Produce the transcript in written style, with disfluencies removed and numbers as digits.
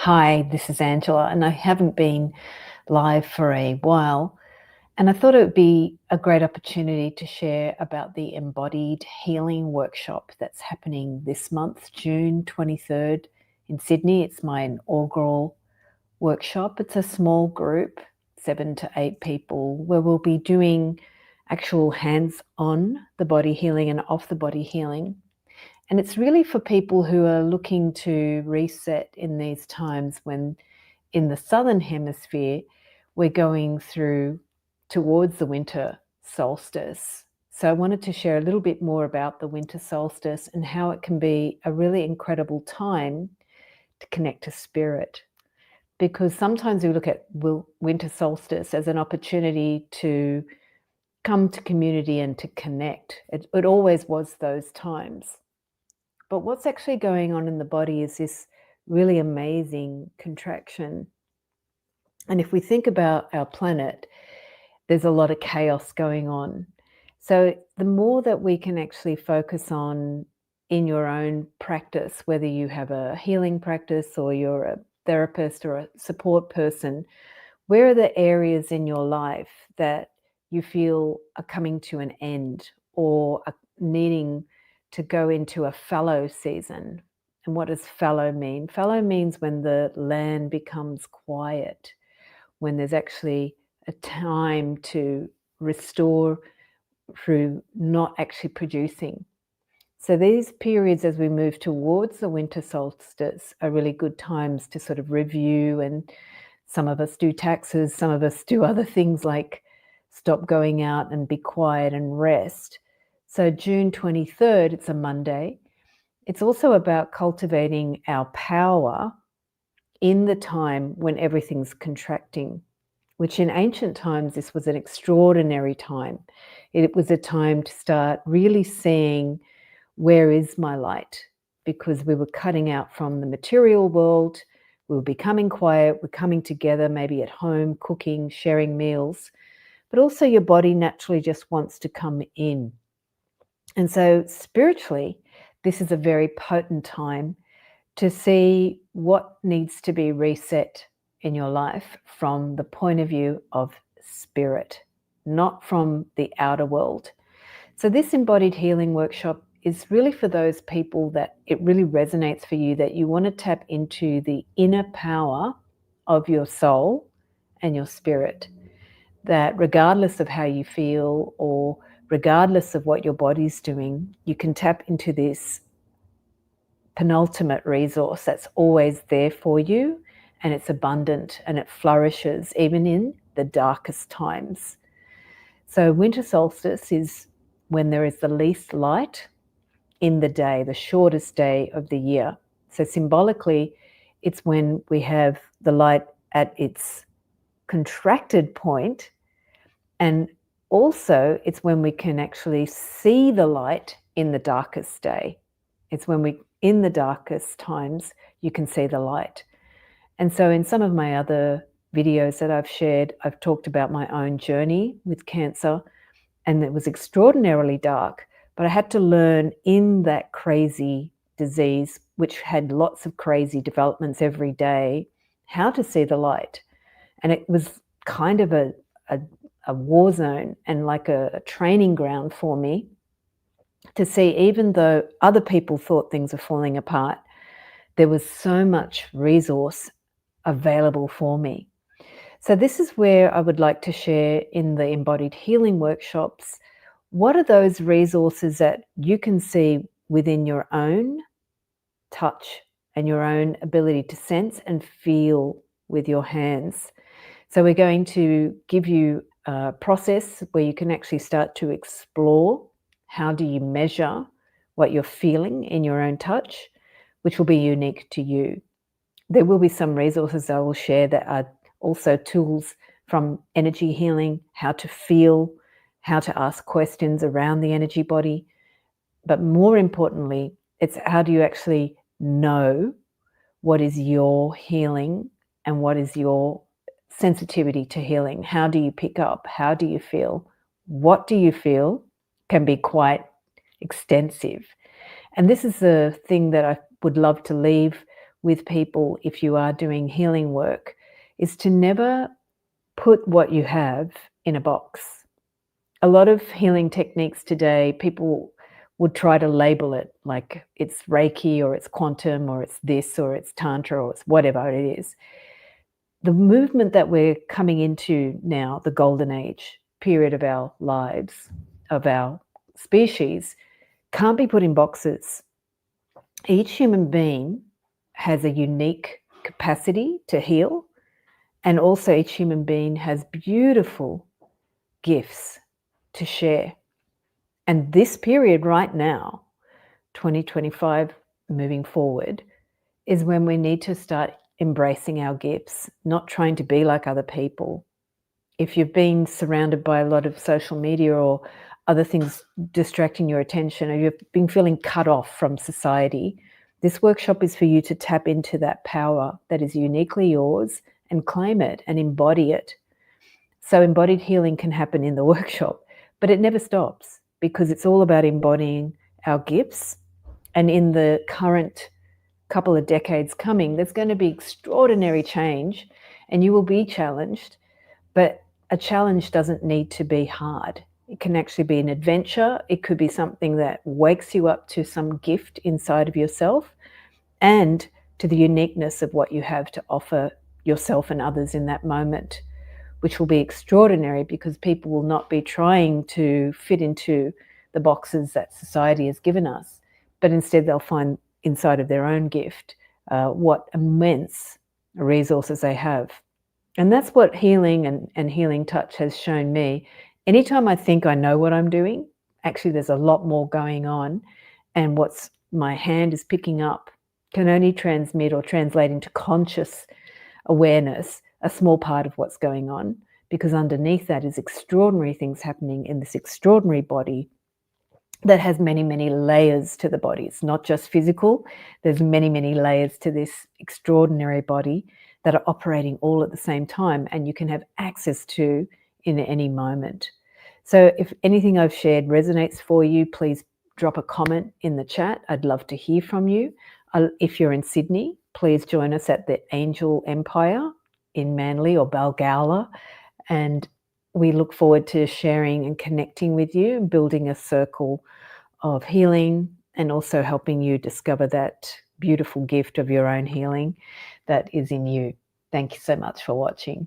Hi, this is Angela, and I haven't been live for a while. And I thought it would be a great opportunity to share about the Embodied Healing Workshop that's happening this month, June 23rd in Sydney. It's my inaugural workshop. It's a small group, 7 to 8 people, where we'll be doing actual hands-on the body healing and off the body healing. And it's really for people who are looking to reset in these times when in the Southern Hemisphere, we're going through towards the winter solstice. So I wanted to share a little bit more about the winter solstice and how it can be a really incredible time to connect to spirit. Because sometimes we look at winter solstice as an opportunity to come to community and to connect. It always was those times. But what's actually going on in the body is this really amazing contraction. And if we think about our planet, there's a lot of chaos going on. So the more that we can actually focus on in your own practice, whether you have a healing practice or you're a therapist or a support person, where are the areas in your life that you feel are coming to an end or are needing to go into a fallow season? And what does fallow mean? Fallow means when the land becomes quiet, when there's actually a time to restore through not actually producing. So these periods as we move towards the winter solstice are really good times to sort of review, and some of us do taxes, some of us do other things like stop going out and be quiet and rest. So June 23rd, it's a Monday. It's also about cultivating our power in the time when everything's contracting, which in ancient times, this was an extraordinary time. It was a time to start really seeing, where is my light? Because we were cutting out from the material world, we were becoming quiet, we're coming together, maybe at home, cooking, sharing meals, but also your body naturally just wants to come in. And so spiritually, this is a very potent time to see what needs to be reset in your life from the point of view of spirit, not from the outer world. So this embodied healing workshop is really for those people that it really resonates for you, that you want to tap into the inner power of your soul and your spirit, that regardless of how you feel or regardless of what your body's doing, you can tap into this penultimate resource that's always there for you, and it's abundant and it flourishes even in the darkest times. So winter solstice is when there is the least light in the day, the shortest day of the year. So symbolically, it's when we have the light at its contracted point, and also it's when we can actually see the light in the darkest day. It's when in the darkest times, you can see the light. And so in some of my other videos that I've shared, I've talked about my own journey with cancer, and it was extraordinarily dark, but I had to learn in that crazy disease, which had lots of crazy developments every day, how to see the light. And it was kind of a war zone and like a training ground for me to see, even though other people thought things were falling apart, there was so much resource available for me. So this is where I would like to share in the Embodied Healing Workshops, what are those resources that you can see within your own touch and your own ability to sense and feel with your hands. So we're going to give you a process where you can actually start to explore how do you measure what you're feeling in your own touch, which will be unique to you. There will be some resources I will share that are also tools from energy healing, how to feel, how to ask questions around the energy body. But more importantly, it's how do you actually know what is your healing and what is your sensitivity to healing? How do you pick up? How do you feel? What do you feel can be quite extensive. And this is the thing that I would love to leave with people if you are doing healing work is to never put what you have in a box. A lot of healing techniques today, people would try to label it like it's Reiki or it's quantum or it's this or it's Tantra or it's whatever it is. The movement that we're coming into now, the golden age period of our lives, of our species, can't be put in boxes. Each human being has a unique capacity to heal, and also each human being has beautiful gifts to share. And this period right now, 2025 moving forward, is when we need to start embracing our gifts, not trying to be like other people. If you've been surrounded by a lot of social media or other things distracting your attention, or you've been feeling cut off from society, this workshop is for you to tap into that power that is uniquely yours and claim it and embody it. So embodied healing can happen in the workshop, but it never stops because it's all about embodying our gifts. And in the current couple of decades coming, there's going to be extraordinary change and you will be challenged, but a challenge doesn't need to be hard. It can actually be an adventure. It could be something that wakes you up to some gift inside of yourself and to the uniqueness of what you have to offer yourself and others in that moment, which will be extraordinary because people will not be trying to fit into the boxes that society has given us, but instead they'll find inside of their own gift what immense resources they have. And that's what healing and healing touch has shown me. Anytime I think I know what I'm doing, actually there's a lot more going on, and what's my hand is picking up can only transmit or translate into conscious awareness a small part of what's going on, because underneath that is extraordinary things happening in this extraordinary body that has many, many layers to the body. It's not just physical. There's many, many layers to this extraordinary body that are operating all at the same time and you can have access to in any moment. So if anything I've shared resonates for you, please drop a comment in the chat. I'd love to hear from you. If you're in Sydney, please join us at the Angel Empire in Manly or Balgowlah, and we look forward to sharing and connecting with you and building a circle of healing and also helping you discover that beautiful gift of your own healing that is in you. Thank you so much for watching.